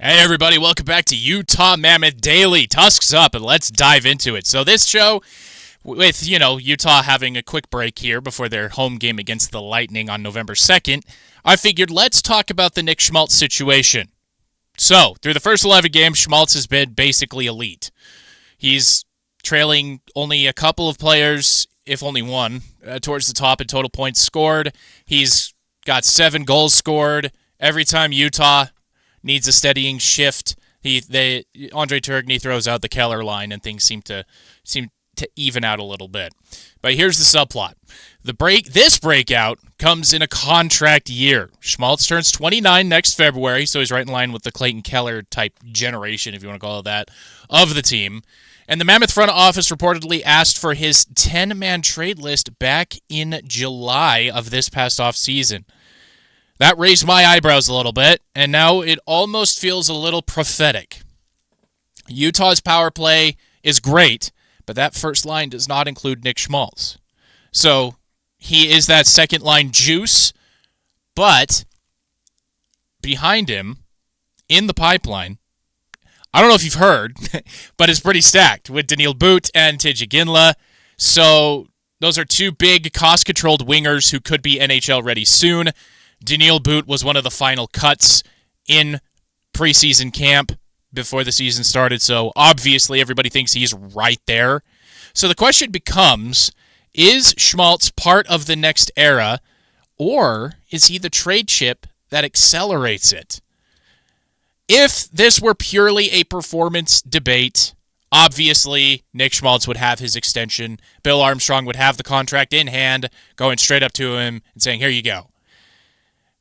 Hey everybody, welcome back to Utah Mammoth Daily. Tusk's up and let's dive into it. So this show, with, Utah having a quick break here before their home game against the Lightning on November 2nd, I figured let's talk about the Nick Schmaltz situation. So, through the first 11 games, Schmaltz has been basically elite. He's trailing only a couple of players, if only one, towards the top in total points scored. He's got 7 goals scored. Every time Utah needs a steadying shift, Andre Turgeon throws out the Keller line, and things seem to even out a little bit. But here's the subplot: this breakout comes in a contract year. Schmaltz turns 29 next February, so he's right in line with the Clayton Keller type generation, if you want to call it that, of the team. And the Mammoth front office reportedly asked for his 10-man trade list back in July of this past offseason. That raised my eyebrows a little bit, and now it almost feels a little prophetic. Utah's power play is great, but that first line does not include Nick Schmaltz. So he is that second line juice, but behind him, in the pipeline, I don't know if you've heard, but it's pretty stacked with Daniil Boot and Tijji Ginla. So those are two big cost-controlled wingers who could be NHL ready soon. Daniil Boot was one of the final cuts in preseason camp before the season started, so obviously everybody thinks he's right there. So the question becomes, is Schmaltz part of the next era, or is he the trade chip that accelerates it? If this were purely a performance debate, obviously Nick Schmaltz would have his extension. Bill Armstrong would have the contract in hand, going straight up to him and saying, here you go.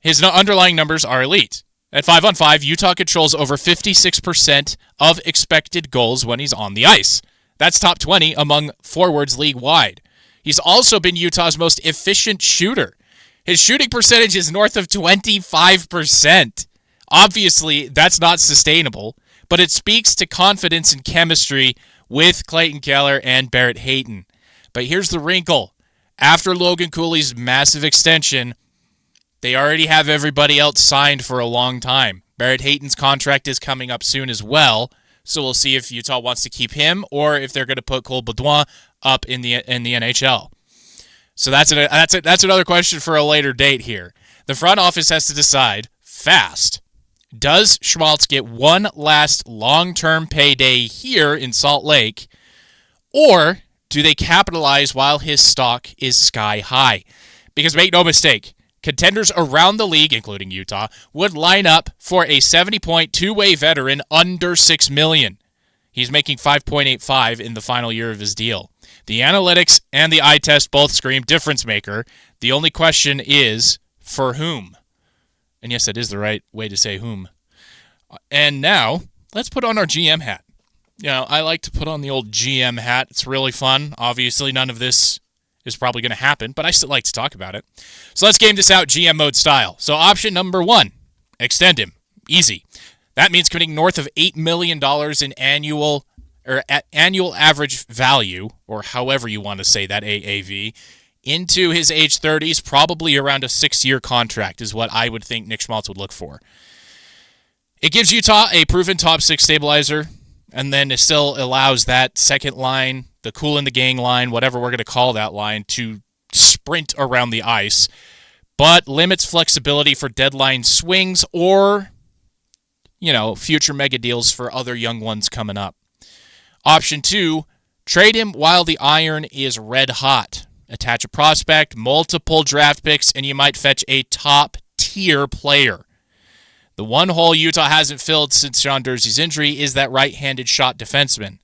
His underlying numbers are elite. At 5-on-5, Utah controls over 56% of expected goals when he's on the ice. That's top 20 among forwards league-wide. He's also been Utah's most efficient shooter. His shooting percentage is north of 25%. Obviously, that's not sustainable, but it speaks to confidence and chemistry with Clayton Keller and Barrett Hayton. But here's the wrinkle. After Logan Cooley's massive extension, they already have everybody else signed for a long time. Barrett Hayton's contract is coming up soon as well, so we'll see if Utah wants to keep him or if they're going to put Cole Baudouin up in the NHL. So that's another question for a later date here. The front office has to decide fast. Does Schmaltz get one last long-term payday here in Salt Lake, or do they capitalize while his stock is sky high? Because make no mistake, contenders around the league, including Utah, would line up for a 70-point two-way veteran under $6 million. He's making $5.85 in the final year of his deal. The analytics and the eye test both scream difference maker. The only question is, for whom? And yes, that is the right way to say whom. And now, let's put on our GM hat. I like to put on the old GM hat. It's really fun. Obviously, none of this is probably going to happen, but I still like to talk about it. So let's game this out GM mode style. So option number 1, extend him. Easy. That means committing north of $8 million in annual average value, or however you want to say that, AAV, into his age 30s, probably around a 6-year contract is what I would think Nick Schmaltz would look for. It gives Utah a proven top 6 stabilizer, and then it still allows that second line, the cool in the gang line, whatever we're going to call that line, to sprint around the ice, but limits flexibility for deadline swings or, future mega deals for other young ones coming up. Option 2, trade him while the iron is red hot. Attach a prospect, multiple draft picks, and you might fetch a top-tier player. The one hole Utah hasn't filled since Sean Durzee's injury is that right-handed shot defenseman.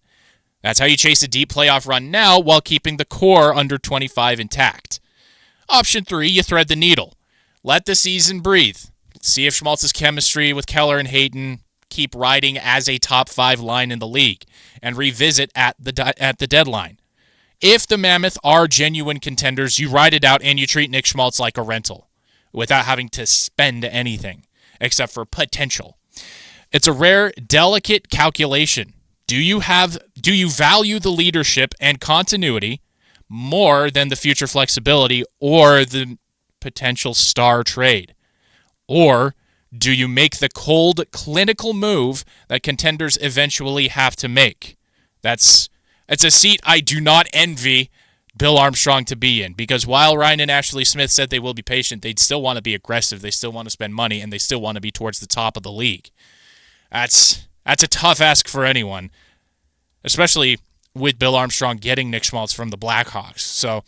That's how you chase a deep playoff run now while keeping the core under 25 intact. Option 3, you thread the needle. Let the season breathe. See if Schmaltz's chemistry with Keller and Hayton keep riding as a top 5 line in the league, and revisit at the deadline. If the Mammoth are genuine contenders, you ride it out and you treat Nick Schmaltz like a rental without having to spend anything except for potential. It's a rare, delicate calculation. Do you value the leadership and continuity more than the future flexibility or the potential star trade? Or Do you make the cold, clinical move that contenders eventually have to make? It's a seat I do not envy Bill Armstrong to be in, because while Ryan and Ashley Smith said they will be patient, they'd still want to be aggressive, they still want to spend money, and they still want to be towards the top of the league. That's a tough ask for anyone, especially with Bill Armstrong getting Nick Schmaltz from the Blackhawks. So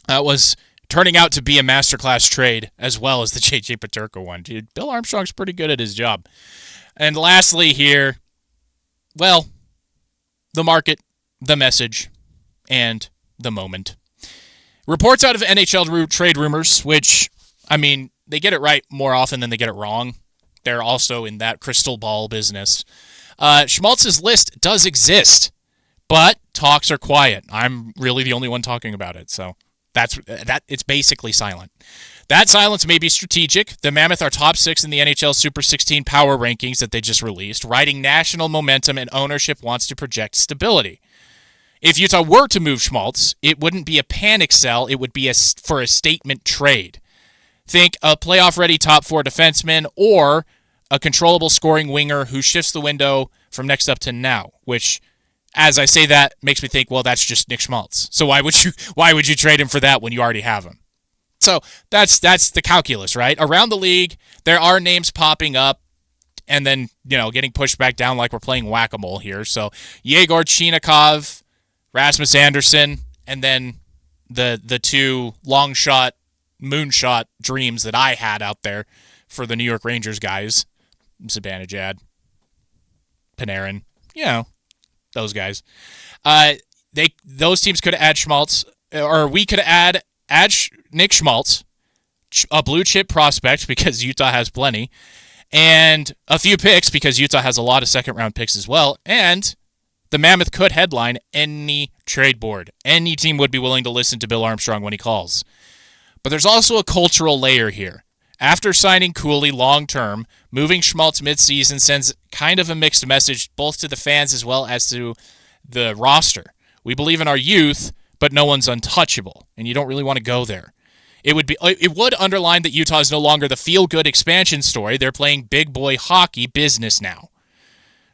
that was turning out to be a masterclass trade as well as the J.J. Peterka one. Dude, Bill Armstrong's pretty good at his job. And lastly here, well, the market, the message, and the moment. Reports out of NHL trade rumors, which, I mean, they get it right more often than they get it wrong. They're also in that crystal ball business. Schmaltz's list does exist, but talks are quiet. I'm really the only one talking about it, so it's basically silent. That silence may be strategic. The Mammoth are top 6 in the NHL Super 16 power rankings that they just released, riding national momentum, and ownership wants to project stability. If Utah were to move Schmaltz, it wouldn't be a panic sell. It would be for a statement trade. Think a playoff-ready top 4 defenseman or a controllable scoring winger who shifts the window from next up to now, which, as I say that, makes me think, well, that's just Nick Schmaltz. So why would you trade him for that when you already have him? So that's the calculus, right? Around the league, there are names popping up and then, getting pushed back down like we're playing whack-a-mole here. So Yegor Chinakhov, Rasmus Anderson, and then the two long shot, moonshot dreams that I had out there for the New York Rangers guys, Zibanejad, Panarin, those guys. Those teams could add Schmaltz, or we could add Nick Schmaltz, a blue chip prospect because Utah has plenty, and a few picks because Utah has a lot of second round picks as well, and the Mammoth could headline any trade board. Any team would be willing to listen to Bill Armstrong when he calls. But there's also a cultural layer here. After signing Cooley long-term, moving Schmaltz mid-season sends kind of a mixed message both to the fans as well as to the roster. We believe in our youth, but no one's untouchable, and you don't really want to go there. It would underline that Utah is no longer the feel-good expansion story. They're playing big boy hockey business now.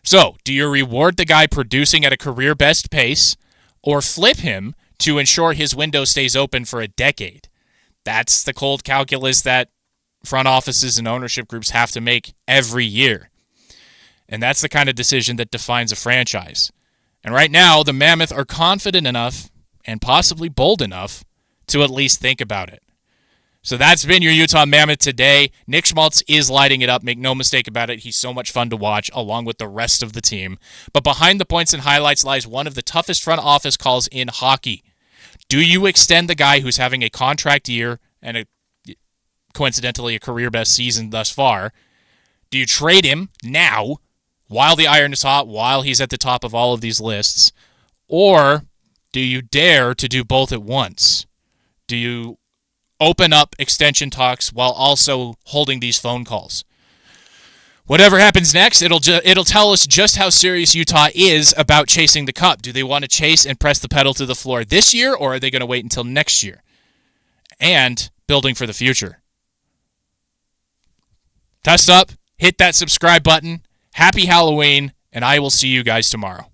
So, do you reward the guy producing at a career-best pace or flip him to ensure his window stays open for a decade? That's the cold calculus that front offices and ownership groups have to make every year. And that's the kind of decision that defines a franchise. And right now, the Mammoth are confident enough and possibly bold enough to at least think about it. So that's been your Utah Mammoth today. Nick Schmaltz is lighting it up. Make no mistake about it. He's so much fun to watch along with the rest of the team. But behind the points and highlights lies one of the toughest front office calls in hockey. Do you extend the guy who's having a contract year and coincidentally a career best season thus far? Do you trade him now while the iron is hot, while he's at the top of all of these lists? Or do you dare to do both at once? Do you open up extension talks while also holding these phone calls? Whatever happens next, it'll tell us just how serious Utah is about chasing the cup. Do they want to chase and press the pedal to the floor this year, or are they going to wait until next year? And building for the future. Test up, hit that subscribe button. Happy Halloween, and I will see you guys tomorrow.